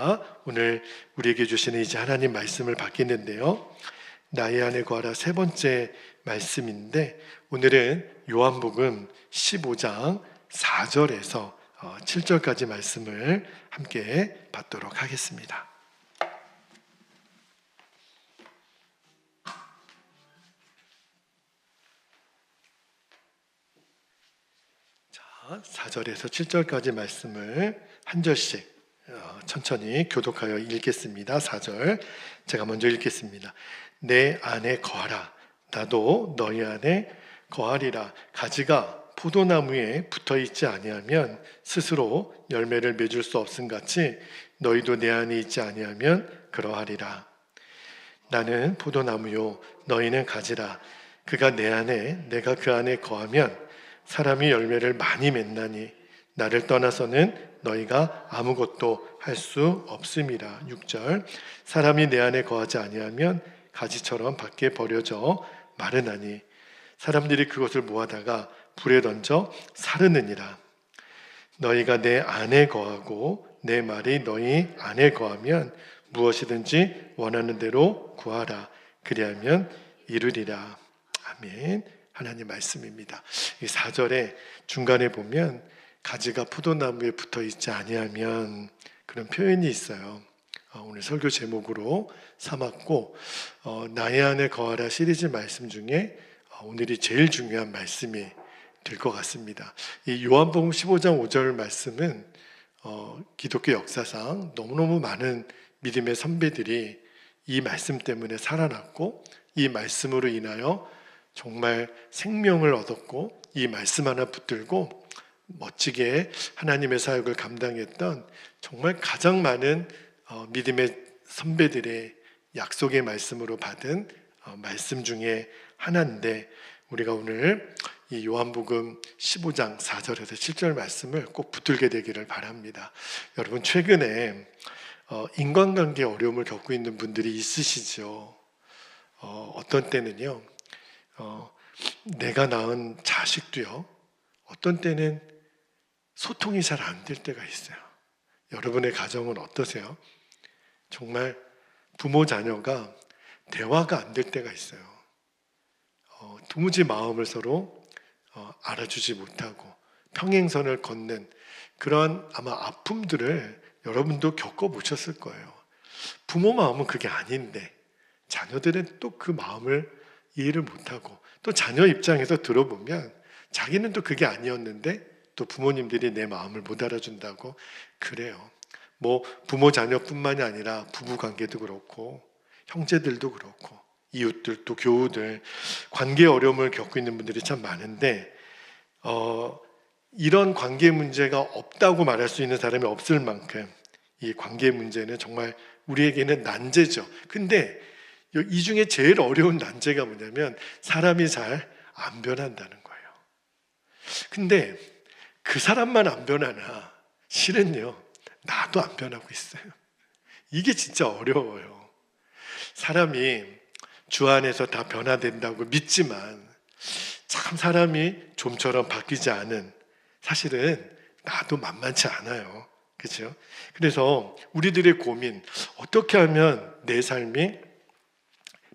자, 오늘 우리에게 주시는 이제 하나님 말씀을 받겠는데요. 나의 안에 거하라 세 번째 말씀인데, 오늘은 요한복음 15장 4절에서 7절까지 말씀을 함께 받도록 하겠습니다. 자, 4절에서 7절까지 말씀을 한 절씩 천천히 교독하여 읽겠습니다. 4절 제가 먼저 읽겠습니다. 내 안에 거하라. 나도 너희 안에 거하리라. 가지가 포도나무에 붙어있지 아니하면 스스로 열매를 맺을 수 없음같이 너희도 내 안에 있지 아니하면 그러하리라. 나는 포도나무요 너희는 가지라. 그가 내 안에 내가 그 안에 거하면 사람이 열매를 많이 맺나니 나를 떠나서는 너희가 아무것도 할 수 없음이라. 6절 사람이 내 안에 거하지 아니하면 가지처럼 밖에 버려져 마르나니 사람들이 그것을 모아다가 불에 던져 사르느니라. 너희가 내 안에 거하고 내 말이 너희 안에 거하면 무엇이든지 원하는 대로 구하라. 그리하면 이루리라. 아멘. 하나님 말씀입니다. 이 4절의 중간에 보면 가지가 포도나무에 붙어 있지 아니하면 그런 표현이 있어요. 오늘 설교 제목으로 삼았고, 나의 안에 거하라 시리즈 말씀 중에 오늘이 제일 중요한 말씀이 될 것 같습니다. 이 요한복음 15장 5절 말씀은 기독교 역사상 너무너무 많은 믿음의 선배들이 이 말씀 때문에 살아났고, 이 말씀으로 인하여 정말 생명을 얻었고, 이 말씀 하나 붙들고 멋지게 하나님의 사역을 감당했던 정말 가장 많은 믿음의 선배들의 약속의 말씀으로 받은 말씀 중에 하나인데, 우리가 오늘 이 요한복음 15장 4절에서 7절 말씀을 꼭 붙들게 되기를 바랍니다. 여러분, 최근에 인간관계 어려움을 겪고 있는 분들이 있으시죠. 어떤 때는요, 내가 낳은 자식도요, 어떤 때는 소통이 잘 안 될 때가 있어요. 여러분의 가정은 어떠세요? 정말 부모 자녀가 대화가 안 될 때가 있어요. 도무지 마음을 서로 알아주지 못하고 평행선을 걷는 그런 아마 아픔들을 여러분도 겪어보셨을 거예요. 부모 마음은 그게 아닌데 자녀들은 또 그 마음을 이해를 못하고, 또 자녀 입장에서 들어보면 자기는 또 그게 아니었는데 또 부모님들이 내 마음을 못 알아준다고 그래요. 뭐 부모 자녀뿐만이 아니라 부부관계도 그렇고 형제들도 그렇고 이웃들 또 교우들 관계 어려움을 겪고 있는 분들이 참 많은데, 이런 관계 문제가 없다고 말할 수 있는 사람이 없을 만큼 이 관계 문제는 정말 우리에게는 난제죠. 근데 이 중에 제일 어려운 난제가 뭐냐면 사람이 잘 안 변한다는 거예요. 근데 그 사람만 안 변하나 실은요, 나도 안 변하고 있어요. 이게 진짜 어려워요. 사람이 주 안에서 다 변화된다고 믿지만 참 사람이 좀처럼 바뀌지 않은, 사실은 나도 만만치 않아요. 그렇죠? 그래서 우리들의 고민, 어떻게 하면 내 삶이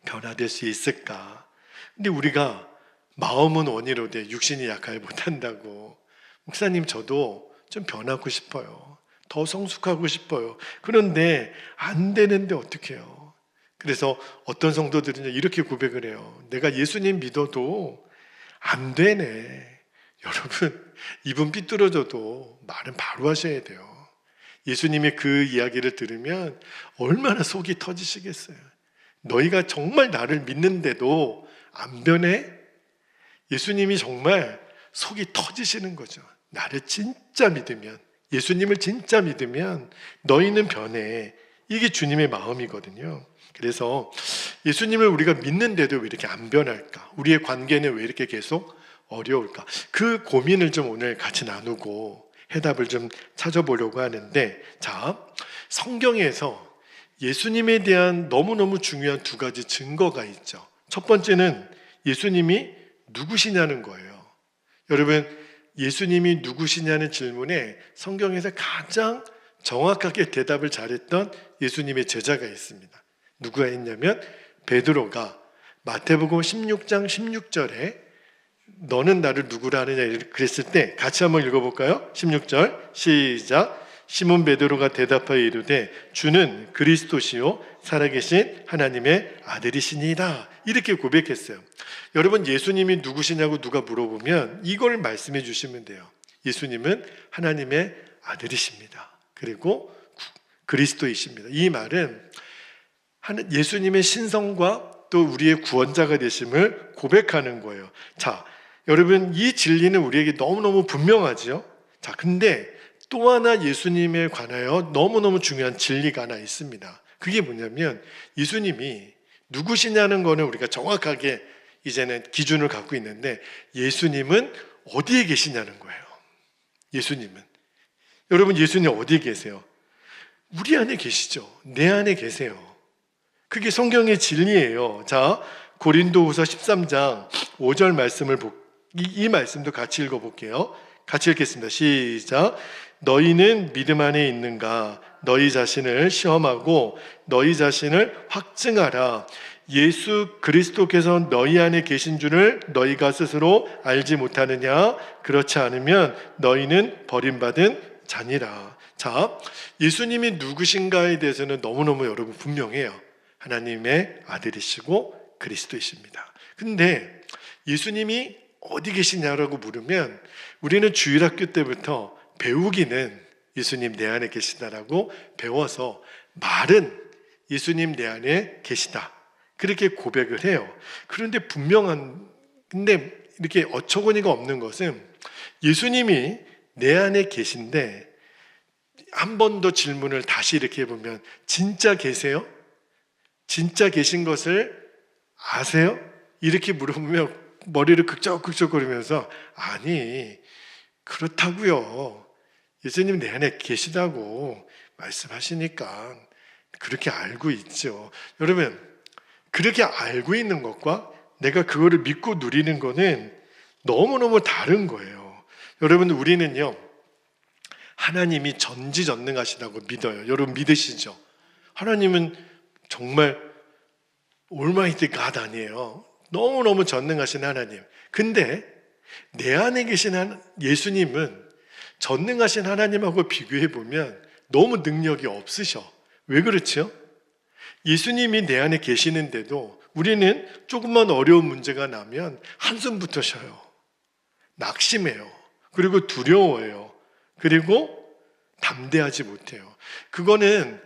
변화될 수 있을까? 근데 우리가 마음은 원이로되 육신이 약하여 못한다고. 목사님, 저도 좀 변하고 싶어요. 더 성숙하고 싶어요. 그런데 안 되는데 어떡해요? 그래서 어떤 성도들은 이렇게 고백을 해요. 내가 예수님 믿어도 안 되네. 여러분, 입은 삐뚤어져도 말은 바로 하셔야 돼요. 예수님의 그 이야기를 들으면 얼마나 속이 터지시겠어요. 너희가 정말 나를 믿는데도 안 변해? 예수님이 정말 속이 터지시는 거죠. 나를 진짜 믿으면, 예수님을 진짜 믿으면 너희는 변해. 이게 주님의 마음이거든요. 그래서 예수님을 우리가 믿는데도 왜 이렇게 안 변할까? 우리의 관계는 왜 이렇게 계속 어려울까? 그 고민을 좀 오늘 같이 나누고 해답을 좀 찾아보려고 하는데, 자, 성경에서 예수님에 대한 너무너무 중요한 두 가지 증거가 있죠. 첫 번째는 예수님이 누구시냐는 거예요. 여러분, 예수님이 누구시냐는 질문에 성경에서 가장 정확하게 대답을 잘했던 예수님의 제자가 있습니다. 누가 있냐면 베드로가 마태복음 16장 16절에 너는 나를 누구라 하느냐 그랬을 때 같이 한번 읽어볼까요? 16절 시작. 시몬 베드로가 대답하여 이르되 주는 그리스도시요 살아계신 하나님의 아들이시니이다. 이렇게 고백했어요. 여러분, 예수님이 누구시냐고 누가 물어보면 이걸 말씀해 주시면 돼요. 예수님은 하나님의 아들이십니다. 그리고 그리스도이십니다. 이 말은 예수님의 신성과 또 우리의 구원자가 되심을 고백하는 거예요. 자, 여러분, 이 진리는 우리에게 너무너무 분명하죠. 자, 근데 또 하나 예수님에 관하여 너무너무 중요한 진리가 하나 있습니다. 그게 뭐냐면 예수님이 누구시냐는 거는 우리가 정확하게 이제는 기준을 갖고 있는데 예수님은 어디에 계시냐는 거예요. 예수님은. 여러분, 예수님 어디에 계세요? 우리 안에 계시죠. 내 안에 계세요. 그게 성경의 진리예요. 자, 고린도후서 13장 5절 말씀을 이 말씀도 같이 읽어볼게요. 같이 읽겠습니다. 시작. 너희는 믿음 안에 있는가? 너희 자신을 시험하고 너희 자신을 확증하라. 예수 그리스도께서 너희 안에 계신 줄을 너희가 스스로 알지 못하느냐? 그렇지 않으면 너희는 버림받은 자니라. 자, 예수님이 누구신가에 대해서는 너무너무 여러분 분명해요. 하나님의 아들이시고 그리스도이십니다. 근데 예수님이 어디 계시냐라고 물으면 우리는 주일학교 때부터 배우기는 예수님 내 안에 계시다라고 배워서 말은 예수님 내 안에 계시다 그렇게 고백을 해요. 그런데 근데 이렇게 어처구니가 없는 것은 예수님이 내 안에 계신데 한 번 더 질문을 다시 이렇게 해보면 진짜 계세요? 진짜 계신 것을 아세요? 이렇게 물어보면 머리를 극적극적거리면서 아니 그렇다고요. 예수님 내 안에 계시다고 말씀하시니까 그렇게 알고 있죠. 여러분, 그렇게 알고 있는 것과 내가 그거를 믿고 누리는 거는 너무너무 다른 거예요. 여러분, 우리는요 하나님이 전지전능하시다고 믿어요. 여러분 믿으시죠? 하나님은 정말 Almighty God 아니에요. 너무너무 전능하신 하나님. 근데 내 안에 계신 예수님은 전능하신 하나님하고 비교해보면 너무 능력이 없으셔. 왜 그렇죠? 예수님이 내 안에 계시는데도 우리는 조금만 어려운 문제가 나면 한숨부터 쉬어요. 낙심해요. 그리고 두려워해요. 그리고 담대하지 못해요. 그거는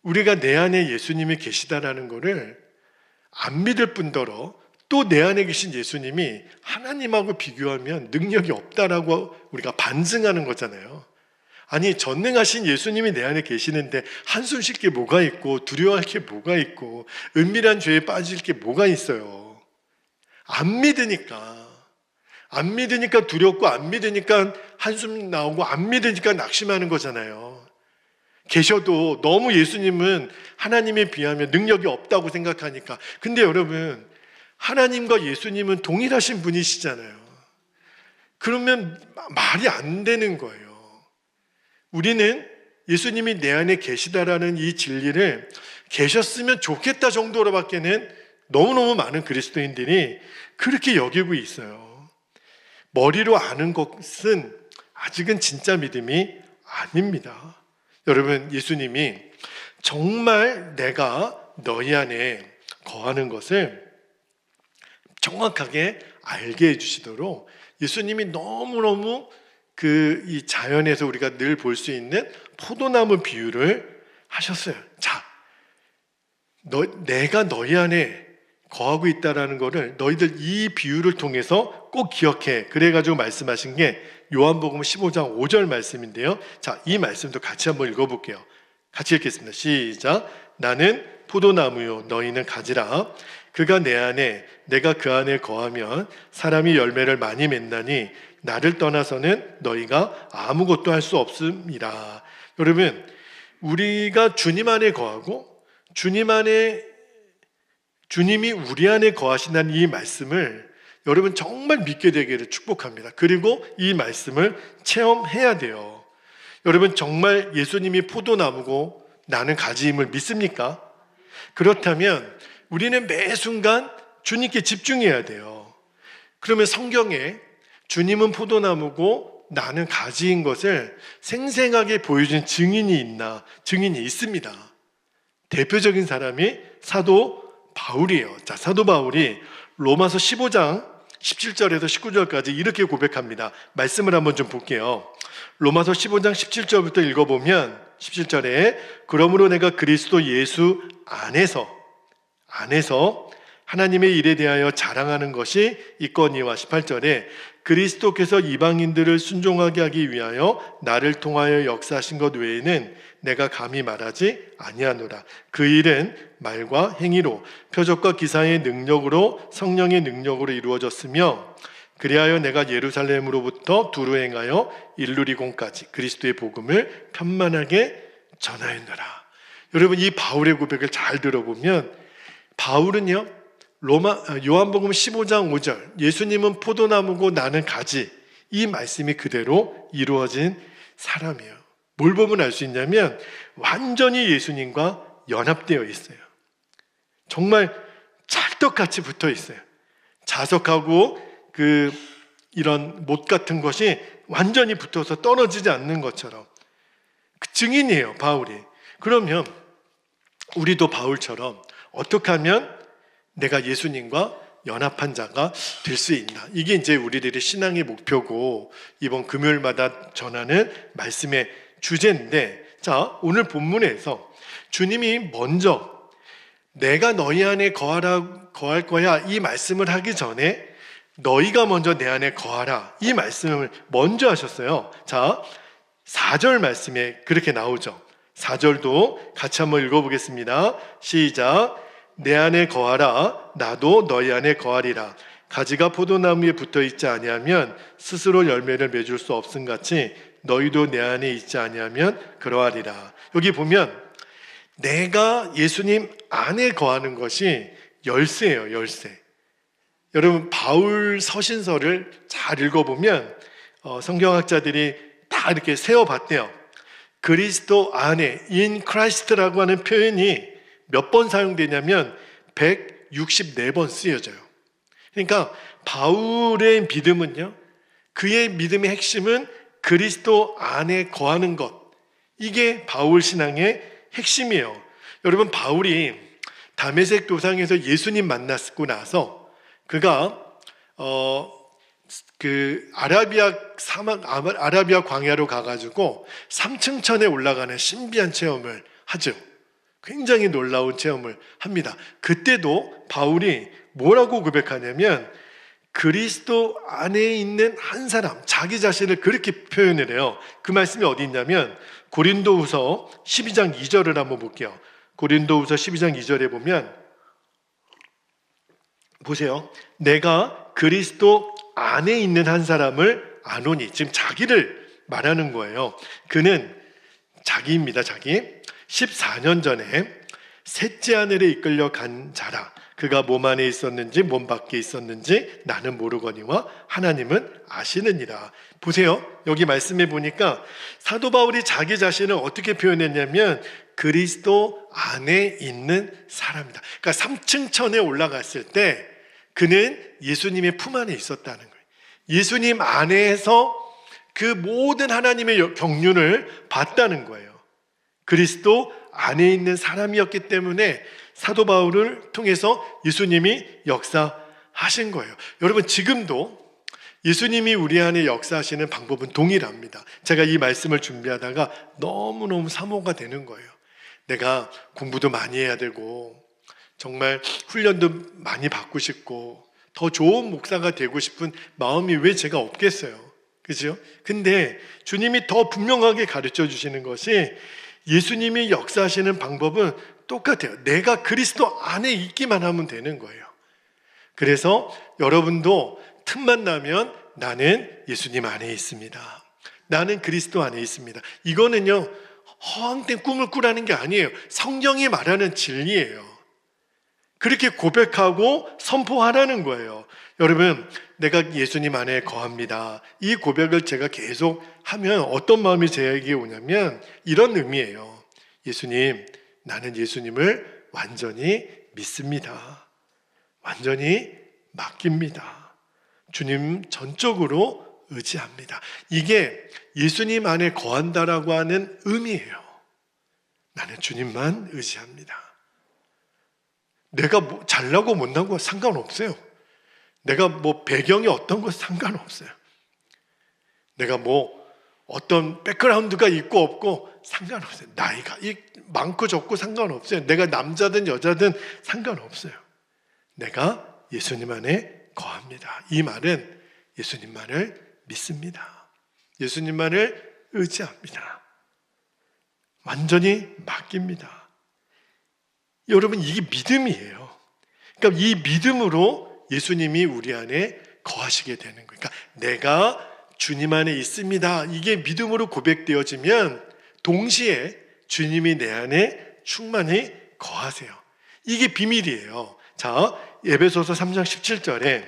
우리가 내 안에 예수님이 계시다라는 거를 안 믿을 뿐더러 또 내 안에 계신 예수님이 하나님하고 비교하면 능력이 없다라고 우리가 반증하는 거잖아요. 아니, 전능하신 예수님이 내 안에 계시는데 한숨 쉴 게 뭐가 있고 두려워할 게 뭐가 있고 은밀한 죄에 빠질 게 뭐가 있어요. 안 믿으니까 두렵고 안 믿으니까 한숨 나오고 안 믿으니까 낙심하는 거잖아요. 계셔도 너무 예수님은 하나님에 비하면 능력이 없다고 생각하니까. 근데 여러분, 하나님과 예수님은 동일하신 분이시잖아요. 그러면 말이 안 되는 거예요. 우리는 예수님이 내 안에 계시다라는 이 진리를 계셨으면 좋겠다 정도로밖에는 너무너무 많은 그리스도인들이 그렇게 여기고 있어요. 머리로 아는 것은 아직은 진짜 믿음이 아닙니다. 여러분, 예수님이 정말 내가 너희 안에 거하는 것을 정확하게 알게 해주시도록 예수님이 너무너무 이 자연에서 우리가 늘 볼 수 있는 포도나무 비유를 하셨어요. 자, 내가 너희 안에 거하고 있다라는 거를 너희들 이 비유를 통해서 꼭 기억해. 그래가지고 말씀하신 게 요한복음 15장 5절 말씀인데요. 자, 이 말씀도 같이 한번 읽어볼게요. 같이 읽겠습니다. 시작. 나는 포도나무요 너희는 가지라. 그가 내 안에 내가 그 안에 거하면 사람이 열매를 많이 맺나니 나를 떠나서는 너희가 아무것도 할 수 없음이라. 여러분, 우리가 주님 안에 거하고 주님이 우리 안에 거하신다는 이 말씀을 여러분 정말 믿게 되기를 축복합니다. 그리고 이 말씀을 체험해야 돼요. 여러분 정말 예수님이 포도나무고 나는 가지임을 믿습니까? 그렇다면 우리는 매 순간 주님께 집중해야 돼요. 그러면 성경에 주님은 포도나무고 나는 가지인 것을 생생하게 보여준 증인이 있나? 증인이 있습니다. 대표적인 사람이 사도 바울이에요. 자, 사도 바울이 로마서 15장 17절에서 19절까지 이렇게 고백합니다. 말씀을 한번 좀 볼게요. 로마서 15장 17절부터 읽어보면 17절에 그러므로 내가 그리스도 예수 안에서 하나님의 일에 대하여 자랑하는 것이 있거니와 18절에 그리스도께서 이방인들을 순종하게 하기 위하여 나를 통하여 역사하신 것 외에는 내가 감히 말하지 아니하노라. 그 일은 말과 행위로 표적과 기사의 능력으로 성령의 능력으로 이루어졌으며 그리하여 내가 예루살렘으로부터 두루 행하여 일루리공까지 그리스도의 복음을 편만하게 전하였노라. 여러분 이 바울의 고백을 잘 들어보면 바울은요 요한복음 15장 5절 예수님은 포도나무고 나는 가지 이 말씀이 그대로 이루어진 사람이에요. 뭘 보면 알 수 있냐면 완전히 예수님과 연합되어 있어요. 정말 찰떡같이 붙어 있어요. 자석하고 이런 못 같은 것이 완전히 붙어서 떨어지지 않는 것처럼 그 증인이에요, 바울이. 그러면 우리도 바울처럼 어떻게 하면 내가 예수님과 연합한 자가 될 수 있나? 이게 이제 우리들의 신앙의 목표고 이번 금요일마다 전하는 말씀의 주제인데, 자, 오늘 본문에서 주님이 먼저 내가 너희 안에 거할 거야 이 말씀을 하기 전에 너희가 먼저 내 안에 거하라 이 말씀을 먼저 하셨어요. 자, 4절 말씀에 그렇게 나오죠. 4절도 같이 한번 읽어보겠습니다. 시작. 내 안에 거하라 나도 너희 안에 거하리라. 가지가 포도나무에 붙어 있지 아니하면 스스로 열매를 맺을 수 없음같이 너희도 내 안에 있지 아니하면 그러하리라. 여기 보면 내가 예수님 안에 거하는 것이 열쇠예요. 열쇠. 여러분 바울 서신서를 잘 읽어보면 성경학자들이 다 이렇게 세어봤대요. 그리스도 안에 in Christ라고 하는 표현이 몇 번 사용되냐면 164번 쓰여져요. 그러니까 바울의 믿음은요, 그의 믿음의 핵심은 그리스도 안에 거하는 것. 이게 바울 신앙의 핵심이에요. 여러분 바울이 다메섹 도상에서 예수님 만났고 나서 그가 아라비아 광야로 가가지고 3층천에 올라가는 신비한 체험을 하죠. 굉장히 놀라운 체험을 합니다. 그때도 바울이 뭐라고 고백하냐면 그리스도 안에 있는 한 사람, 자기 자신을 그렇게 표현을 해요. 그 말씀이 어디 있냐면 고린도후서 12장 2절을 한번 볼게요. 고린도후서 12장 2절에 보면 보세요. 내가 그리스도 안에 있는 한 사람을 아노니, 지금 자기를 말하는 거예요. 그는 자기입니다. 자기. 14년 전에 셋째 하늘에 이끌려 간 자라. 그가 몸 안에 있었는지 몸 밖에 있었는지 나는 모르거니와 하나님은 아시느니라. 보세요. 여기 말씀해 보니까 사도 바울이 자기 자신을 어떻게 표현했냐면 그리스도 안에 있는 사람이다. 그러니까 3층 천에 올라갔을 때 그는 예수님의 품 안에 있었다는 거예요. 예수님 안에서 그 모든 하나님의 경륜을 봤다는 거예요. 그리스도 안에 있는 사람이었기 때문에 사도 바울을 통해서 예수님이 역사하신 거예요. 여러분 지금도 예수님이 우리 안에 역사하시는 방법은 동일합니다. 제가 이 말씀을 준비하다가 너무너무 사모가 되는 거예요. 내가 공부도 많이 해야 되고 정말 훈련도 많이 받고 싶고 더 좋은 목사가 되고 싶은 마음이 왜 제가 없겠어요. 그죠? 근데 주님이 더 분명하게 가르쳐 주시는 것이 예수님이 역사하시는 방법은 똑같아요. 내가 그리스도 안에 있기만 하면 되는 거예요. 그래서 여러분도 틈만 나면 나는 예수님 안에 있습니다. 나는 그리스도 안에 있습니다. 이거는요, 허황된 꿈을 꾸라는 게 아니에요. 성경이 말하는 진리예요. 그렇게 고백하고 선포하라는 거예요. 여러분, 내가 예수님 안에 거합니다. 이 고백을 제가 계속 하면 어떤 마음이 제게 오냐면 이런 의미예요. 예수님, 나는 예수님을 완전히 믿습니다. 완전히 맡깁니다. 주님 전적으로 의지합니다. 이게 예수님 안에 거한다라고 하는 의미예요. 나는 주님만 의지합니다. 내가 잘나고 못나고 상관없어요. 내가 배경이 어떤 거 상관없어요. 내가 어떤 백그라운드가 있고 없고 상관없어요. 나이가 많고 적고 상관없어요. 내가 남자든 여자든 상관없어요. 내가 예수님 안에 거합니다. 이 말은 예수님만을 믿습니다. 예수님만을 의지합니다. 완전히 맡깁니다. 여러분, 이게 믿음이에요. 그러니까 이 믿음으로 예수님이 우리 안에 거하시게 되는 거예요. 그러니까 내가 주님 안에 있습니다. 이게 믿음으로 고백되어지면 동시에 주님이 내 안에 충만히 거하세요. 이게 비밀이에요. 자, 에베소서 3장 17절에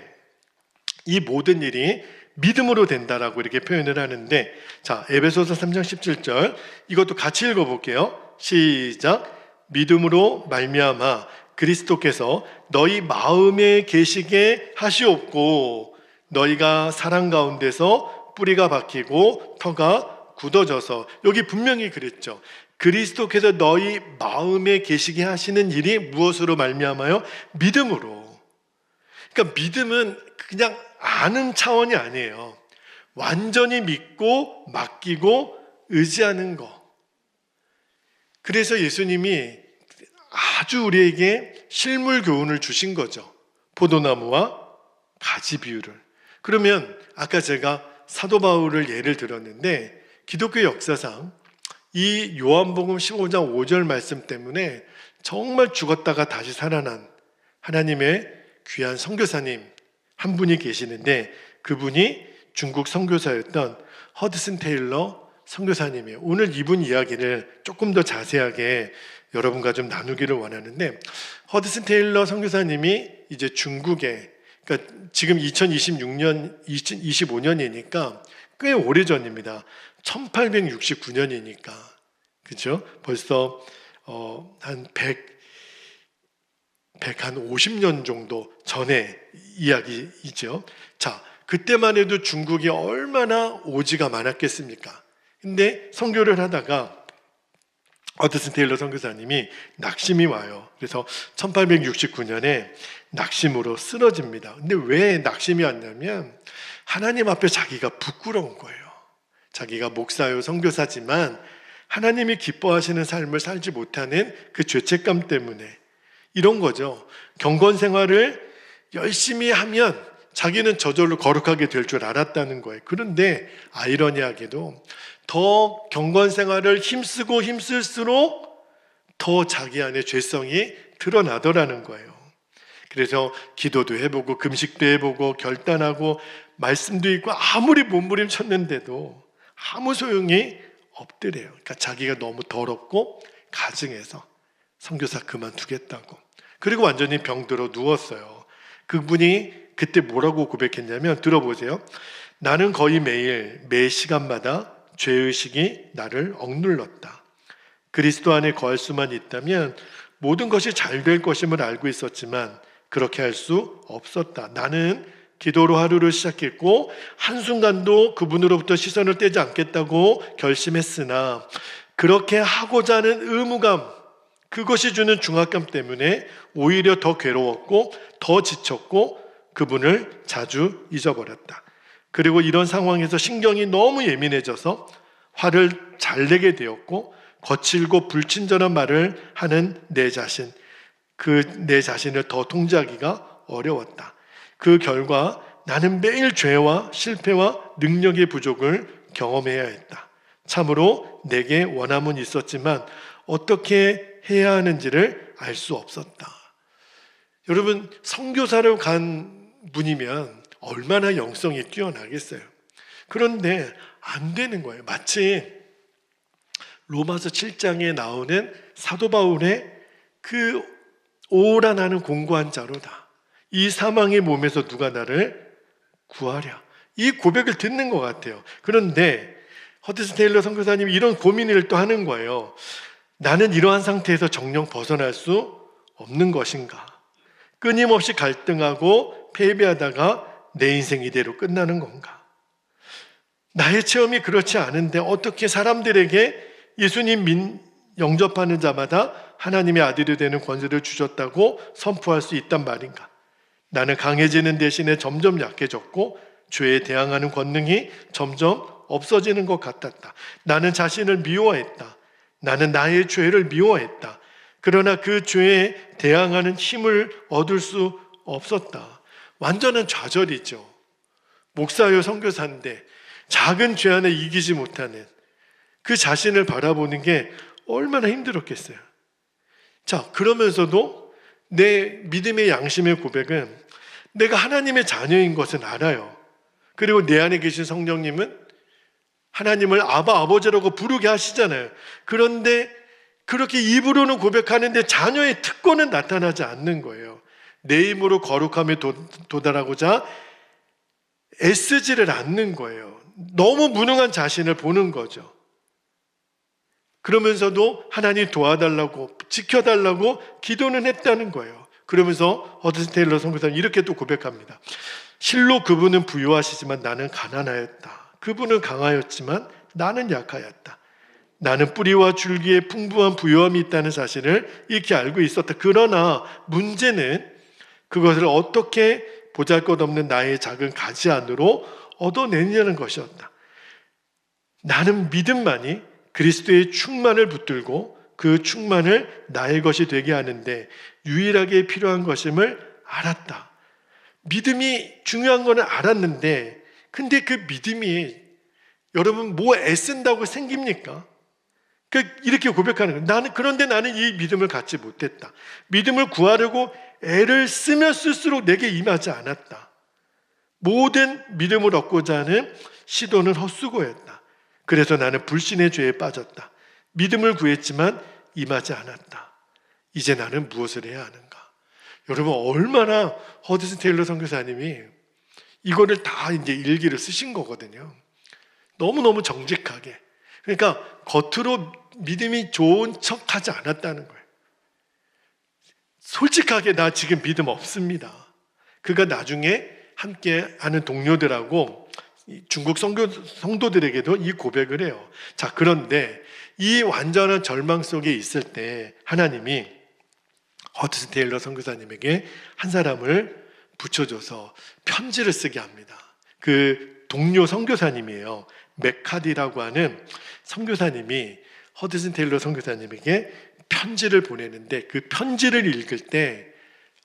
이 모든 일이 믿음으로 된다라고 이렇게 표현을 하는데, 자, 에베소서 3장 17절 이것도 같이 읽어볼게요. 시작. 믿음으로 말미암아 그리스도께서 너희 마음에 계시게 하시옵고 너희가 사랑 가운데서 뿌리가 박히고 터가 굳어져서, 여기 분명히 그랬죠. 그리스도께서 너희 마음에 계시게 하시는 일이 무엇으로 말미암아요? 믿음으로. 그러니까 믿음은 그냥 아는 차원이 아니에요. 완전히 믿고 맡기고 의지하는 거. 그래서 예수님이 아주 우리에게 실물 교훈을 주신 거죠. 포도나무와 가지 비유를. 그러면 아까 제가 사도 바울을 예를 들었는데, 기독교 역사상 이 요한복음 15장 5절 말씀 때문에 정말 죽었다가 다시 살아난 하나님의 귀한 선교사님 한 분이 계시는데, 그분이 중국 선교사였던 허드슨 테일러 선교사님이에요. 오늘 이분 이야기를 조금 더 자세하게 여러분과 좀 나누기를 원하는데, 허드슨 테일러 선교사님이 이제 중국에, 그러니까 지금 2026년, 2025년이니까 꽤 오래전입니다. 1869년이니까. 그죠? 벌써 한 50년 정도 전의 이야기이죠. 자, 그때만 해도 중국이 얼마나 오지가 많았겠습니까? 근데 선교를 하다가 허드슨 테일러 선교사님이 낙심이 와요. 그래서 1869년에 낙심으로 쓰러집니다. 근데 왜 낙심이 왔냐면 하나님 앞에 자기가 부끄러운 거예요. 자기가 목사요 선교사지만 하나님이 기뻐하시는 삶을 살지 못하는 그 죄책감 때문에, 이런 거죠. 경건 생활을 열심히 하면 자기는 저절로 거룩하게 될 줄 알았다는 거예요. 그런데 아이러니하게도 더 경건 생활을 힘쓰고 힘쓸수록 더 자기 안에 죄성이 드러나더라는 거예요. 그래서 기도도 해보고 금식도 해보고 결단하고 말씀도 있고 아무리 몸부림쳤는데도 아무 소용이 없더래요. 그러니까 자기가 너무 더럽고 가증해서 선교사 그만두겠다고. 그리고 완전히 병들어 누웠어요. 그분이 그때 뭐라고 고백했냐면, 들어보세요. 나는 거의 매일 매 시간마다 죄의식이 나를 억눌렀다. 그리스도 안에 거할 수만 있다면 모든 것이 잘 될 것임을 알고 있었지만 그렇게 할 수 없었다. 나는 기도로 하루를 시작했고 한순간도 그분으로부터 시선을 떼지 않겠다고 결심했으나 그렇게 하고자 하는 의무감, 그것이 주는 중압감 때문에 오히려 더 괴로웠고 더 지쳤고 그분을 자주 잊어버렸다. 그리고 이런 상황에서 신경이 너무 예민해져서 화를 잘 내게 되었고 거칠고 불친절한 말을 하는 내 자신, 내 자신을 더 통제하기가 어려웠다. 그 결과 나는 매일 죄와 실패와 능력의 부족을 경험해야 했다. 참으로 내게 원함은 있었지만 어떻게 해야 하는지를 알 수 없었다. 여러분, 선교사로 간 분이면 얼마나 영성이 뛰어나겠어요. 그런데 안 되는 거예요. 마치 로마서 7장에 나오는 사도 바울의 그 오라 나는 공고한 자로다. 이 사망의 몸에서 누가 나를 구하랴. 이 고백을 듣는 것 같아요. 그런데 허드슨 테일러 선교사님이 이런 고민을 또 하는 거예요. 나는 이러한 상태에서 정령 벗어날 수 없는 것인가? 끊임없이 갈등하고 패배하다가 내 인생 이대로 끝나는 건가? 나의 체험이 그렇지 않은데 어떻게 사람들에게 예수님 영접하는 자마다 하나님의 아들이 되는 권세를 주셨다고 선포할 수 있단 말인가? 나는 강해지는 대신에 점점 약해졌고 죄에 대항하는 권능이 점점 없어지는 것 같았다. 나는 자신을 미워했다. 나는 나의 죄를 미워했다. 그러나 그 죄에 대항하는 힘을 얻을 수 없었다. 완전한 좌절이죠. 목사요 선교사인데 작은 죄 안에 이기지 못하는 그 자신을 바라보는 게 얼마나 힘들었겠어요. 자, 그러면서도 내 믿음의 양심의 고백은 내가 하나님의 자녀인 것은 알아요. 그리고 내 안에 계신 성령님은 하나님을 아바 아버지라고 부르게 하시잖아요. 그런데 그렇게 입으로는 고백하는데 자녀의 특권은 나타나지 않는 거예요. 내 힘으로 거룩함에 도달하고자 애쓰지를 않는 거예요. 너무 무능한 자신을 보는 거죠. 그러면서도 하나님 도와달라고 지켜달라고 기도는 했다는 거예요. 그러면서 허드슨 테일러 선교사님 이렇게 또 고백합니다. 실로 그분은 부유하시지만 나는 가난하였다. 그분은 강하였지만 나는 약하였다. 나는 뿌리와 줄기에 풍부한 부유함이 있다는 사실을 익히 알고 있었다. 그러나 문제는 그것을 어떻게 보잘것없는 나의 작은 가지 안으로 얻어내느냐는 것이었다. 나는 믿음만이 그리스도의 충만을 붙들고 그 충만을 나의 것이 되게 하는데 유일하게 필요한 것임을 알았다. 믿음이 중요한 거는 알았는데 근데 그 믿음이 여러분 뭐 애쓴다고 생깁니까? 이렇게 고백하는 거예요. 그런데 나는 이 믿음을 갖지 못했다. 믿음을 구하려고 애를 쓰면 쓸수록 내게 임하지 않았다. 모든 믿음을 얻고자 하는 시도는 헛수고였다. 그래서 나는 불신의 죄에 빠졌다. 믿음을 구했지만 임하지 않았다. 이제 나는 무엇을 해야 하는가? 여러분 얼마나 허드슨 테일러 선교사님이 이거를 다 이제 일기를 쓰신 거거든요. 너무너무 정직하게. 그러니까 겉으로 믿음이 좋은 척 하지 않았다는 거예요. 솔직하게 나 지금 믿음 없습니다. 그가 나중에 함께 하는 동료들하고 중국 성도들에게도 이 고백을 해요. 자, 그런데 이 완전한 절망 속에 있을 때 하나님이 허드슨 테일러 선교사님에게 한 사람을 붙여줘서 편지를 쓰게 합니다. 그 동료 선교사님이에요. 맥카디라고 하는 선교사님이 허드슨 테일러 선교사님에게 편지를 보내는데 그 편지를 읽을 때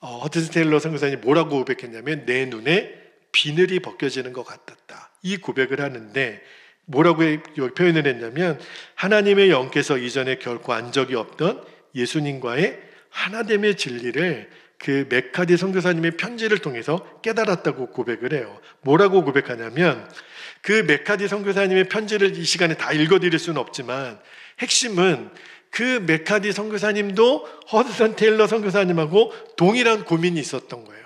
허드슨 테일러 선교사님이 뭐라고 고백했냐면 내 눈에 비늘이 벗겨지는 것 같았다. 이 고백을 하는데 뭐라고 표현을 했냐면 하나님의 영께서 이전에 결코 안 적이 없던 예수님과의 하나됨의 진리를 그 맥카디 선교사님의 편지를 통해서 깨달았다고 고백을 해요. 뭐라고 고백하냐면 그 맥카디 선교사님의 편지를 이 시간에 다 읽어드릴 수는 없지만 핵심은 그 맥카디 선교사님도 허드슨 테일러 선교사님하고 동일한 고민이 있었던 거예요.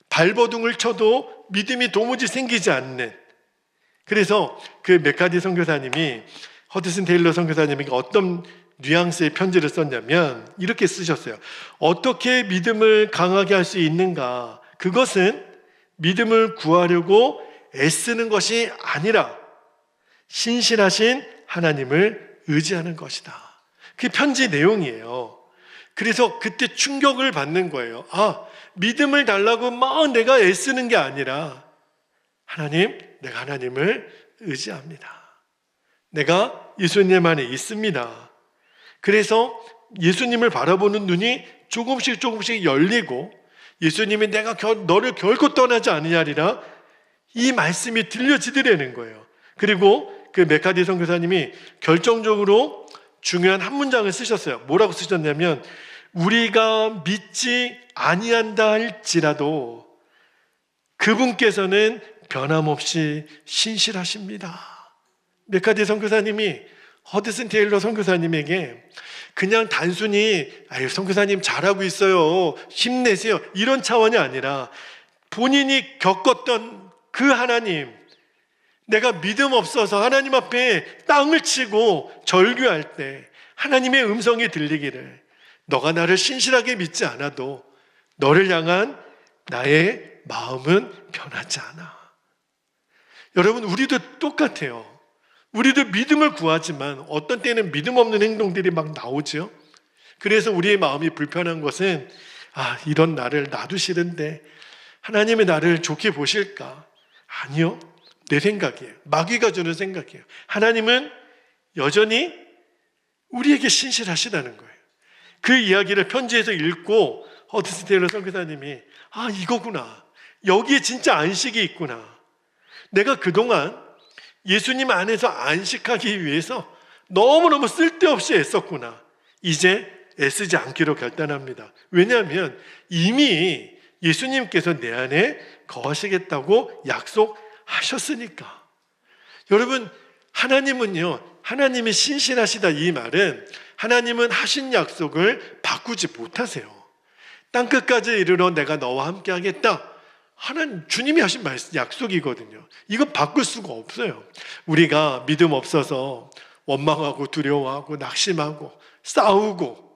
발버둥을 쳐도 믿음이 도무지 생기지 않는. 그래서 그 맥카디 선교사님이 허드슨 테일러 선교사님에게 어떤 뉘앙스의 편지를 썼냐면 이렇게 쓰셨어요. 어떻게 믿음을 강하게 할 수 있는가? 그것은 믿음을 구하려고 애쓰는 것이 아니라 신실하신 하나님을 의지하는 것이다. 그게 편지 내용이에요. 그래서 그때 충격을 받는 거예요. 믿음을 달라고 막 내가 애쓰는 게 아니라 하나님, 내가 하나님을 의지합니다. 내가 예수님 안에 있습니다. 그래서 예수님을 바라보는 눈이 조금씩 열리고 예수님이 내가 너를 결코 떠나지 않으리라 이 말씀이 들려지더라는 거예요. 그리고 그 맥카디 선교사님이 결정적으로 중요한 한 문장을 쓰셨어요. 뭐라고 쓰셨냐면 우리가 믿지 아니한다 할지라도 그분께서는 변함없이 신실하십니다. 맥카디 선교사님이 허드슨 테일러 선교사님에게 그냥 단순히 선교사님 잘하고 있어요, 힘내세요 이런 차원이 아니라 본인이 겪었던 그 하나님, 내가 믿음 없어서 하나님 앞에 땅을 치고 절규할 때 하나님의 음성이 들리기를, 너가 나를 신실하게 믿지 않아도 너를 향한 나의 마음은 변하지 않아. 여러분, 우리도 똑같아요. 우리도 믿음을 구하지만 어떤 때는 믿음 없는 행동들이 막 나오죠. 그래서 우리의 마음이 불편한 것은, 이런 나를 나도 싫은데 하나님이 나를 좋게 보실까? 아니요, 내 생각이에요. 마귀가 주는 생각이에요. 하나님은 여전히 우리에게 신실하시다는 거예요. 그 이야기를 편지에서 읽고 허드슨 테일러 선교사님이 이거구나, 여기에 진짜 안식이 있구나, 내가 그동안 예수님 안에서 안식하기 위해서 너무너무 쓸데없이 애썼구나, 이제 애쓰지 않기로 결단합니다. 왜냐하면 이미 예수님께서 내 안에 거하시겠다고 약속하셨으니까. 여러분, 하나님은요, 하나님이 신실하시다, 이 말은 하나님은 하신 약속을 바꾸지 못하세요. 땅끝까지 이르러 내가 너와 함께 하겠다, 하나님, 주님이 하신 말씀, 약속이거든요. 이건 바꿀 수가 없어요. 우리가 믿음 없어서 원망하고 두려워하고 낙심하고 싸우고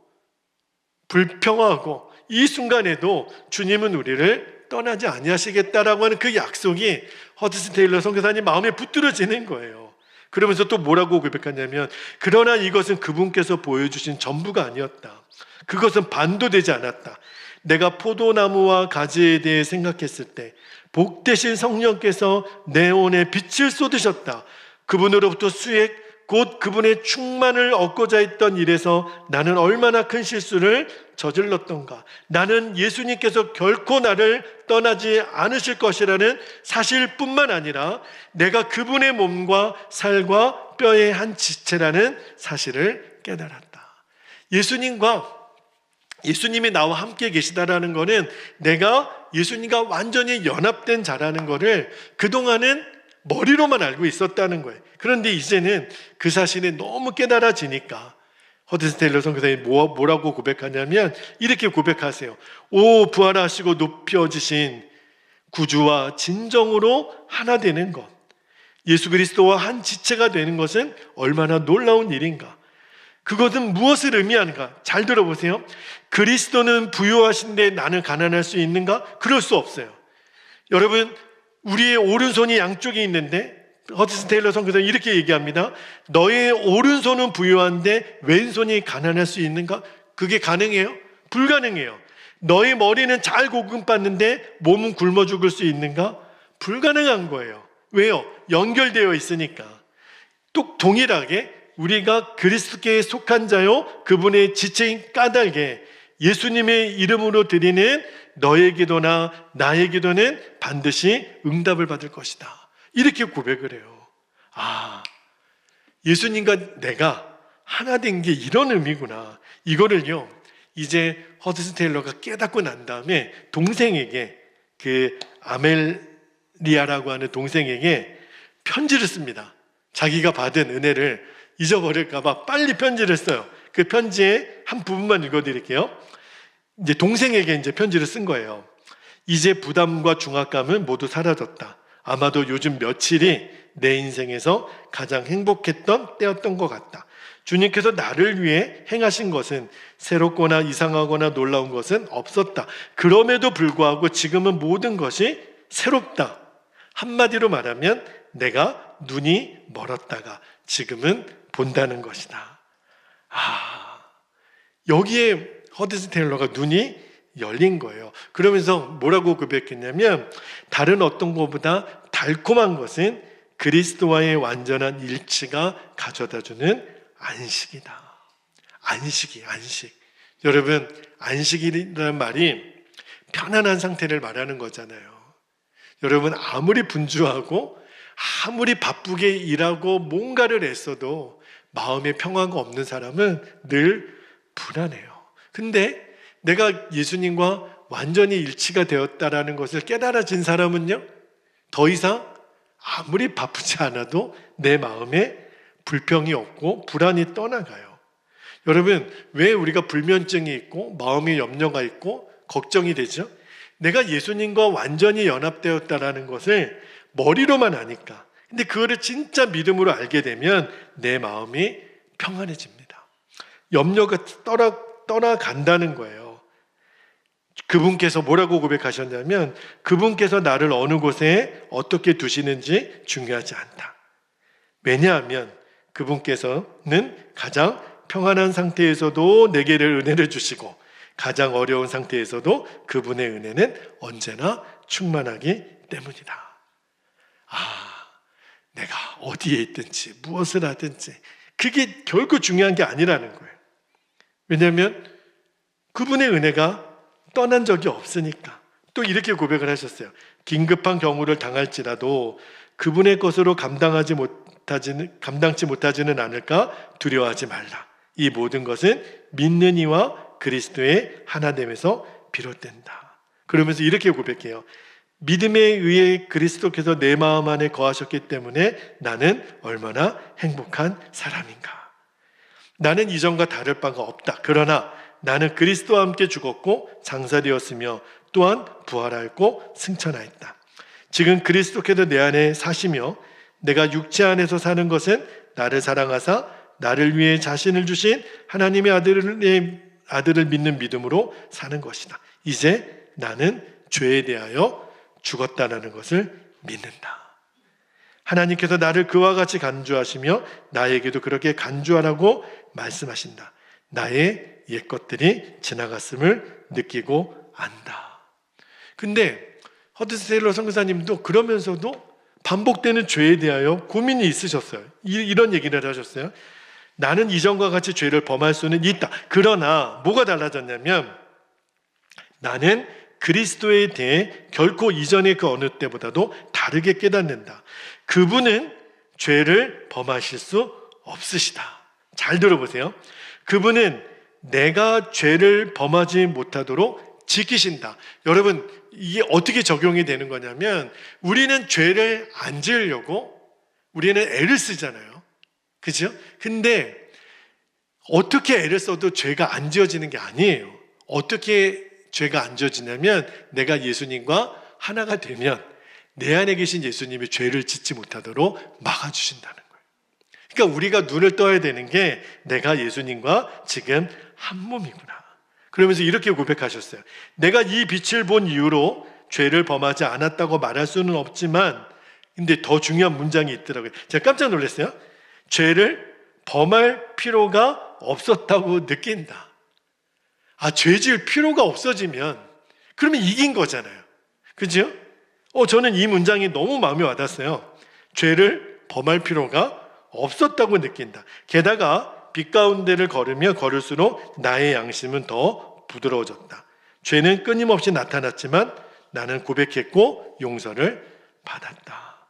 불평하고 이 순간에도 주님은 우리를 떠나지 아니하시겠다라고 하는 그 약속이 허드슨 테일러 선교사님 마음에 붙들어지는 거예요. 그러면서 또 뭐라고 고백하냐면, 그러나 이것은 그분께서 보여주신 전부가 아니었다. 그것은 반도 되지 않았다. 내가 포도나무와 가지에 대해 생각했을 때 복되신 성령께서 내 온에 빛을 쏟으셨다. 그분으로부터 수액, 곧 그분의 충만을 얻고자 했던 일에서 나는 얼마나 큰 실수를 저질렀던가. 나는 예수님께서 결코 나를 떠나지 않으실 것이라는 사실뿐만 아니라 내가 그분의 몸과 살과 뼈의 한 지체라는 사실을 깨달았다. 예수님이 나와 함께 계시다라는 것은 내가 예수님과 완전히 연합된 자라는 것을 그동안은 머리로만 알고 있었다는 거예요. 그런데 이제는 그 사실이 너무 깨달아지니까 허드슨 테일러 선교사님이 뭐라고 고백하냐면 이렇게 고백하세요. 오, 부활하시고 높여지신 구주와 진정으로 하나 되는 것, 예수 그리스도와 한 지체가 되는 것은 얼마나 놀라운 일인가. 그것은 무엇을 의미하는가? 잘 들어보세요. 그리스도는 부유하신데 나는 가난할 수 있는가? 그럴 수 없어요. 여러분, 우리의 오른손이 양쪽에 있는데 허드슨 테일러 선교사는 이렇게 얘기합니다. 너의 오른손은 부유한데 왼손이 가난할 수 있는가? 그게 가능해요? 불가능해요. 너의 머리는 잘 고금받는데 몸은 굶어 죽을 수 있는가? 불가능한 거예요. 왜요? 연결되어 있으니까. 또 동일하게 우리가 그리스도께 속한 자요 그분의 지체인 까닭에 예수님의 이름으로 드리는 너의 기도나 나의 기도는 반드시 응답을 받을 것이다, 이렇게 고백을 해요. 예수님과 내가 하나 된 게 이런 의미구나. 이거를요, 이제 허드슨 테일러가 깨닫고 난 다음에 동생에게, 그 아멜리아라고 하는 동생에게 편지를 씁니다. 자기가 받은 은혜를 잊어버릴까봐 빨리 편지를 써요. 그 편지의 한 부분만 읽어드릴게요. 이제 동생에게 이제 편지를 쓴 거예요. 이제 부담과 중압감은 모두 사라졌다. 아마도 요즘 며칠이 내 인생에서 가장 행복했던 때였던 것 같다. 주님께서 나를 위해 행하신 것은 새롭거나 이상하거나 놀라운 것은 없었다. 그럼에도 불구하고 지금은 모든 것이 새롭다. 한마디로 말하면 내가 눈이 멀었다가 지금은 본다는 것이다. 여기에 허드슨 테일러가 눈이 열린 거예요. 그러면서 뭐라고 고백했냐면, 다른 어떤 것보다 달콤한 것은 그리스도와의 완전한 일치가 가져다주는 안식이다. 안식. 여러분, 안식이라는 말이 편안한 상태를 말하는 거잖아요. 여러분, 아무리 분주하고 아무리 바쁘게 일하고 뭔가를 애써도 마음에 평화가 없는 사람은 늘 불안해요. 근데 내가 예수님과 완전히 일치가 되었다라는 것을 깨달아진 사람은요, 더 이상 아무리 바쁘지 않아도 내 마음에 불평이 없고 불안이 떠나가요. 여러분, 왜 우리가 불면증이 있고 마음에 염려가 있고 걱정이 되죠? 내가 예수님과 완전히 연합되었다라는 것을 머리로만 아니까. 근데 그거를 진짜 믿음으로 알게 되면 내 마음이 평안해집니다. 염려가 떠나간다는 거예요. 그분께서 뭐라고 고백하셨냐면 그분께서 나를 어느 곳에 어떻게 두시는지 중요하지 않다. 왜냐하면 그분께서는 가장 평안한 상태에서도 내게 은혜를 주시고 가장 어려운 상태에서도 그분의 은혜는 언제나 충만하기 때문이다. 내가 어디에 있든지 무엇을 하든지 그게 결코 중요한 게 아니라는 거예요. 왜냐하면 그분의 은혜가 떠난 적이 없으니까. 또 이렇게 고백을 하셨어요. 긴급한 경우를 당할지라도 그분의 것으로 감당치 못하지는 않을까 두려워하지 말라. 이 모든 것은 믿는 이와 그리스도의 하나됨에서 비롯된다. 그러면서 이렇게 고백해요. 믿음에 의해 그리스도께서 내 마음 안에 거하셨기 때문에 나는 얼마나 행복한 사람인가. 나는 이전과 다를 바가 없다. 그러나 나는 그리스도와 함께 죽었고 장사되었으며 또한 부활하였고 승천하였다. 지금 그리스도께서 내 안에 사시며 내가 육체 안에서 사는 것은 나를 사랑하사 나를 위해 자신을 주신 하나님의 아들을 믿는 믿음으로 사는 것이다. 이제 나는 죄에 대하여 죽었다는 것을 믿는다. 하나님께서 나를 그와 같이 간주하시며 나에게도 그렇게 간주하라고 말씀하신다. 나의 옛 것들이 지나갔음을 느끼고 안다. 근데 허드슨 테일러 선교사님도 그러면서도 반복되는 죄에 대하여 고민이 있으셨어요. 이런 얘기를 하셨어요. 나는 이전과 같이 죄를 범할 수는 있다. 그러나 뭐가 달라졌냐면 나는 그리스도에 대해 결코 이전의 그 어느 때보다도 다르게 깨닫는다. 그분은 죄를 범하실 수 없으시다. 잘 들어보세요. 그분은 내가 죄를 범하지 못하도록 지키신다. 여러분, 이게 어떻게 적용이 되는 거냐면 우리는 죄를 안 지으려고 우리는 애를 쓰잖아요. 그죠? 근데 어떻게 애를 써도 죄가 안 지어지는 게 아니에요. 어떻게 죄가 안 지어지냐면 내가 예수님과 하나가 되면 내 안에 계신 예수님이 죄를 짓지 못하도록 막아주신다는 거예요. 그러니까 우리가 눈을 떠야 되는 게 내가 예수님과 지금 한 몸이구나. 그러면서 이렇게 고백하셨어요. 내가 이 빛을 본 이후로 죄를 범하지 않았다고 말할 수는 없지만 근데 더 중요한 문장이 있더라고요. 제가 깜짝 놀랐어요. 죄를 범할 필요가 없었다고 느낀다. 죄 지을 필요가 없어지면 그러면 이긴 거잖아요. 그죠? 저는 이 문장이 너무 마음에 와닿았어요. 죄를 범할 필요가 없었다고 느낀다. 게다가 빛 가운데를 걸으며 걸을수록 나의 양심은 더 부드러워졌다. 죄는 끊임없이 나타났지만 나는 고백했고 용서를 받았다.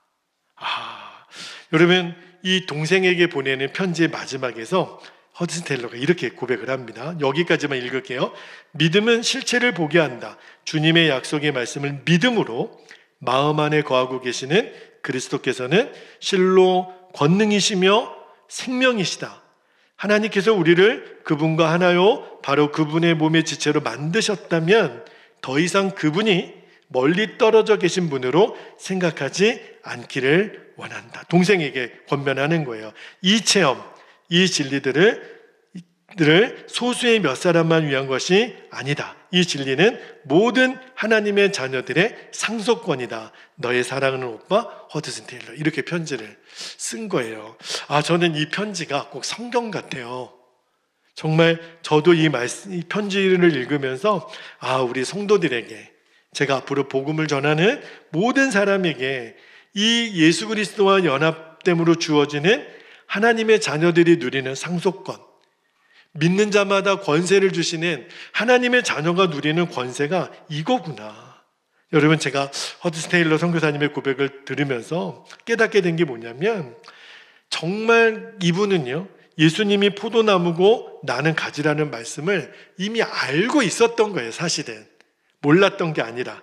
여러분, 이 동생에게 보내는 편지의 마지막에서 허드슨 테일러가 이렇게 고백을 합니다. 여기까지만 읽을게요. 믿음은 실체를 보게 한다. 주님의 약속의 말씀을 믿음으로 마음 안에 거하고 계시는 그리스도께서는 실로 권능이시며 생명이시다. 하나님께서 우리를 그분과 하나요 바로 그분의 몸의 지체로 만드셨다면 더 이상 그분이 멀리 떨어져 계신 분으로 생각하지 않기를 원한다. 동생에게 권면하는 거예요. 이 체험, 이 진리들을 소수의 몇 사람만 위한 것이 아니다. 이 진리는 모든 하나님의 자녀들의 상속권이다. 너의 사랑하는 오빠 허드슨 테일러. 이렇게 편지를 쓴 거예요. 저는 이 편지가 꼭 성경 같아요. 정말 저도 이 편지를 읽으면서 우리 성도들에게 제가 앞으로 복음을 전하는 모든 사람에게 이 예수 그리스도와 연합됨으로 주어지는 하나님의 자녀들이 누리는 상속권, 믿는 자마다 권세를 주시는 하나님의 자녀가 누리는 권세가 이거구나. 여러분, 제가 허드슨 테일러 선교사님의 고백을 들으면서 깨닫게 된 게 뭐냐면 정말 이분은요, 예수님이 포도나무고 나는 가지라는 말씀을 이미 알고 있었던 거예요. 사실은 몰랐던 게 아니라.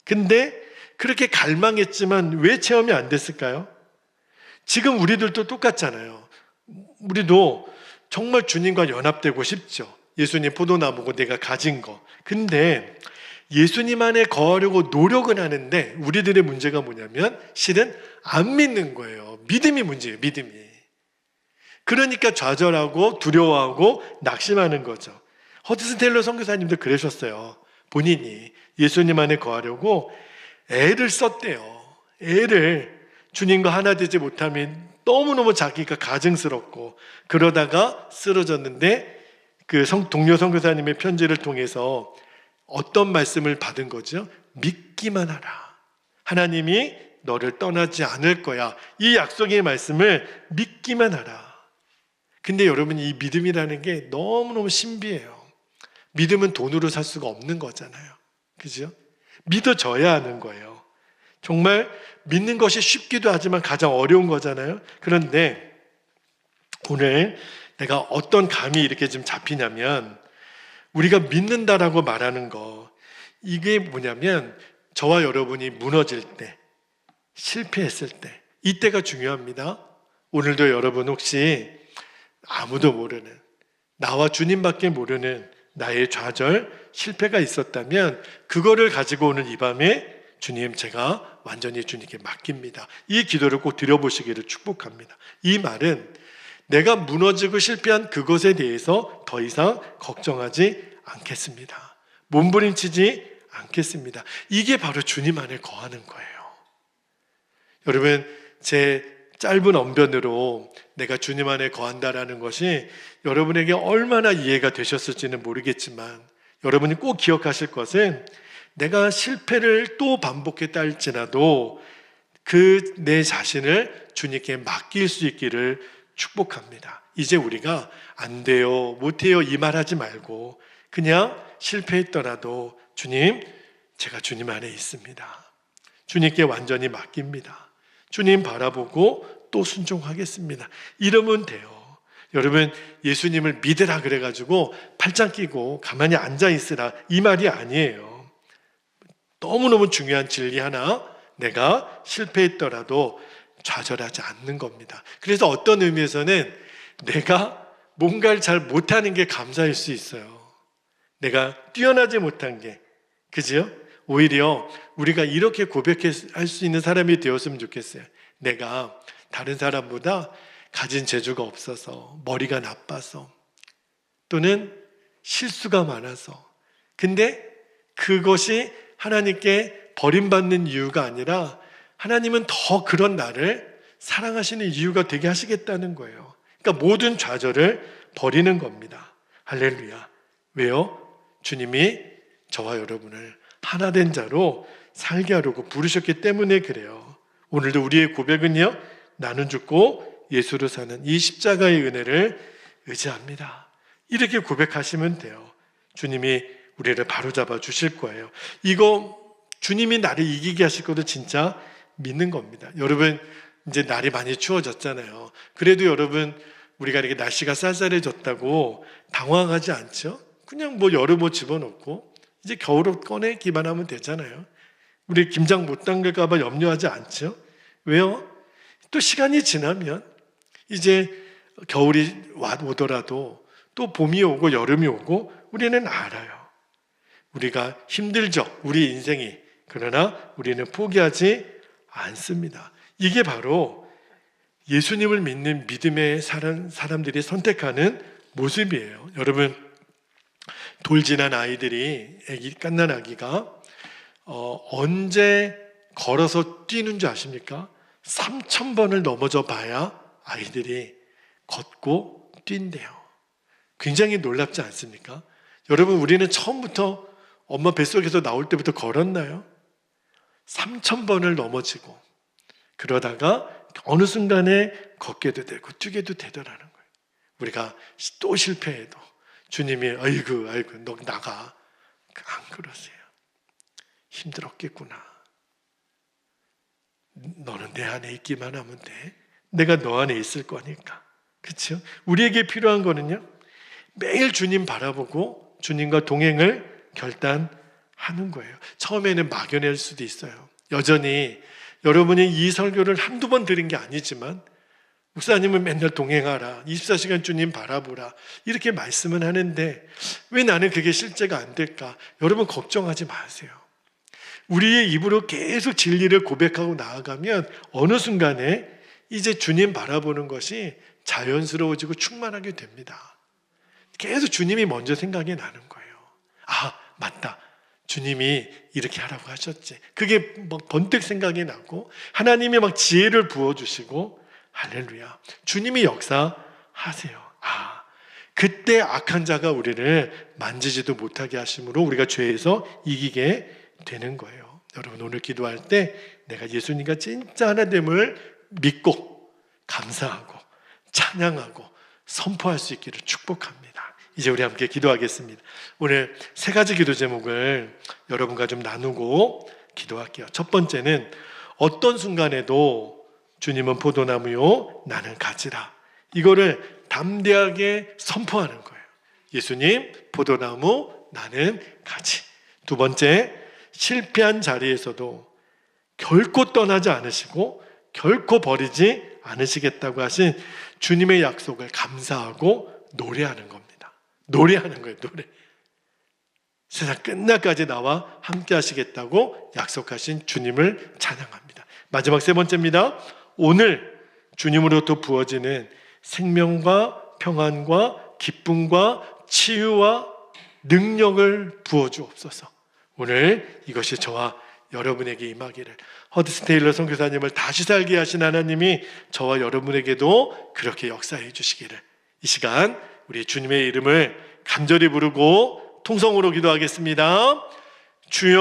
근데 그렇게 갈망했지만 왜 체험이 안 됐을까요? 지금 우리들도 똑같잖아요. 우리도 정말 주님과 연합되고 싶죠. 예수님 포도나무고 내가 가진 거. 근데 예수님 안에 거하려고 노력은 하는데 우리들의 문제가 뭐냐면 실은 안 믿는 거예요. 믿음이 문제예요. 믿음이. 그러니까 좌절하고 두려워하고 낙심하는 거죠. 허드슨 테일러 선교사님도 그러셨어요. 본인이 예수님 안에 거하려고 애를 썼대요. 애를 주님과 하나 되지 못하면 너무너무 자기가 가증스럽고 그러다가 쓰러졌는데 그 동료 선교사님의 편지를 통해서 어떤 말씀을 받은 거죠? 믿기만 하라. 하나님이 너를 떠나지 않을 거야. 이 약속의 말씀을 믿기만 하라. 근데 여러분, 이 믿음이라는 게 너무너무 신비해요. 믿음은 돈으로 살 수가 없는 거잖아요. 그죠? 믿어져야 하는 거예요. 정말 믿는 것이 쉽기도 하지만 가장 어려운 거잖아요. 그런데 오늘 내가 어떤 감이 이렇게 좀 잡히냐면 우리가 믿는다라고 말하는 거, 이게 뭐냐면 저와 여러분이 무너질 때, 실패했을 때, 이때가 중요합니다. 오늘도 여러분 혹시 아무도 모르는, 나와 주님밖에 모르는 나의 좌절, 실패가 있었다면 그거를 가지고 오늘 이 밤에 주님, 제가 완전히 주님께 맡깁니다. 이 기도를 꼭 드려보시기를 축복합니다. 이 말은 내가 무너지고 실패한 그것에 대해서 더 이상 걱정하지 않겠습니다. 몸부림치지 않겠습니다. 이게 바로 주님 안에 거하는 거예요. 여러분, 제 짧은 언변으로 내가 주님 안에 거한다라는 것이 여러분에게 얼마나 이해가 되셨을지는 모르겠지만 여러분이 꼭 기억하실 것은 내가 실패를 또 반복했다 할지라도 그 내 자신을 주님께 맡길 수 있기를 축복합니다. 이제 우리가 안 돼요, 못해요 이 말하지 말고 그냥 실패했더라도 주님, 제가 주님 안에 있습니다. 주님께 완전히 맡깁니다. 주님 바라보고 또 순종하겠습니다. 이러면 돼요. 여러분, 예수님을 믿으라 그래가지고 팔짱 끼고 가만히 앉아있으라 이 말이 아니에요. 너무너무 중요한 진리 하나, 내가 실패했더라도 좌절하지 않는 겁니다. 그래서 어떤 의미에서는 내가 뭔가를 잘 못하는 게 감사할 수 있어요. 내가 뛰어나지 못한 게, 그죠? 오히려 우리가 이렇게 고백할 수 있는 사람이 되었으면 좋겠어요. 내가 다른 사람보다 가진 재주가 없어서, 머리가 나빠서, 또는 실수가 많아서, 근데 그것이 하나님께 버림받는 이유가 아니라 하나님은 더 그런 나를 사랑하시는 이유가 되게 하시겠다는 거예요. 그러니까 모든 좌절을 버리는 겁니다. 할렐루야. 왜요? 주님이 저와 여러분을 하나된 자로 살게 하려고 부르셨기 때문에 그래요. 오늘도 우리의 고백은요, 나는 죽고 예수로 사는 이 십자가의 은혜를 의지합니다. 이렇게 고백하시면 돼요. 주님이 우리를 바로잡아 주실 거예요. 이거 주님이 나를 이기게 하실 것도 진짜 믿는 겁니다. 여러분, 이제 날이 많이 추워졌잖아요. 그래도 여러분, 우리가 이렇게 날씨가 쌀쌀해졌다고 당황하지 않죠? 그냥 뭐 여름 옷 집어넣고 이제 겨울옷 꺼내기만 하면 되잖아요. 우리 김장 못 담글까 봐 염려하지 않죠? 왜요? 또 시간이 지나면 이제 겨울이 오더라도 또 봄이 오고 여름이 오고 우리는 알아요. 우리가 힘들죠, 우리 인생이. 그러나 우리는 포기하지 않습니다. 이게 바로 예수님을 믿는 믿음의 사람들이 선택하는 모습이에요. 여러분, 돌진한 아이들이, 갓난 아기가 언제 걸어서 뛰는 줄 아십니까? 3,000번을 넘어져 봐야 아이들이 걷고 뛴대요. 굉장히 놀랍지 않습니까? 여러분, 우리는 처음부터 엄마 뱃속에서 나올 때부터 걸었나요? 3,000번을 넘어지고 그러다가 어느 순간에 걷게도 되고 뛰게도 되더라는 거예요. 우리가 또 실패해도 주님이 아이고 너 나가, 안 그러세요. 힘들었겠구나. 너는 내 안에 있기만 하면 돼. 내가 너 안에 있을 거니까. 그렇죠? 우리에게 필요한 거는요, 매일 주님 바라보고 주님과 동행을 결단하는 거예요. 처음에는 막연할 수도 있어요. 여전히 여러분이 이 설교를 한두 번 들은 게 아니지만 목사님은 맨날 동행하라, 24시간 주님 바라보라, 이렇게 말씀은 하는데 왜 나는 그게 실제가 안 될까? 여러분 걱정하지 마세요. 우리의 입으로 계속 진리를 고백하고 나아가면 어느 순간에 이제 주님 바라보는 것이 자연스러워지고 충만하게 됩니다. 계속 주님이 먼저 생각이 나는 거예요. 아, 맞다, 주님이 이렇게 하라고 하셨지. 그게 막 번뜩 생각이 나고 하나님이 막 지혜를 부어주시고, 할렐루야, 주님이 역사하세요. 아, 그때 악한 자가 우리를 만지지도 못하게 하심으로 우리가 죄에서 이기게 되는 거예요. 여러분, 오늘 기도할 때 내가 예수님과 진짜 하나됨을 믿고 감사하고 찬양하고 선포할 수 있기를 축복합니다. 이제 우리 함께 기도하겠습니다. 오늘 세 가지 기도 제목을 여러분과 좀 나누고 기도할게요. 첫 번째는 어떤 순간에도 주님은 포도나무요 나는 가지라, 이거를 담대하게 선포하는 거예요. 예수님 포도나무, 나는 가지. 두 번째, 실패한 자리에서도 결코 떠나지 않으시고 결코 버리지 않으시겠다고 하신 주님의 약속을 감사하고 노래하는 겁니다. 노래하는 거예요. 노래. 세상 끝날까지 나와 함께 하시겠다고 약속하신 주님을 찬양합니다. 마지막 세 번째입니다. 오늘 주님으로부터 부어지는 생명과 평안과 기쁨과 치유와 능력을 부어주옵소서. 오늘 이것이 저와 여러분에게 임하기를, 허드슨 테일러 선교사님을 다시 살게 하신 하나님이 저와 여러분에게도 그렇게 역사해 주시기를, 이 시간 우리 주님의 이름을 간절히 부르고 통성으로 기도하겠습니다. 주여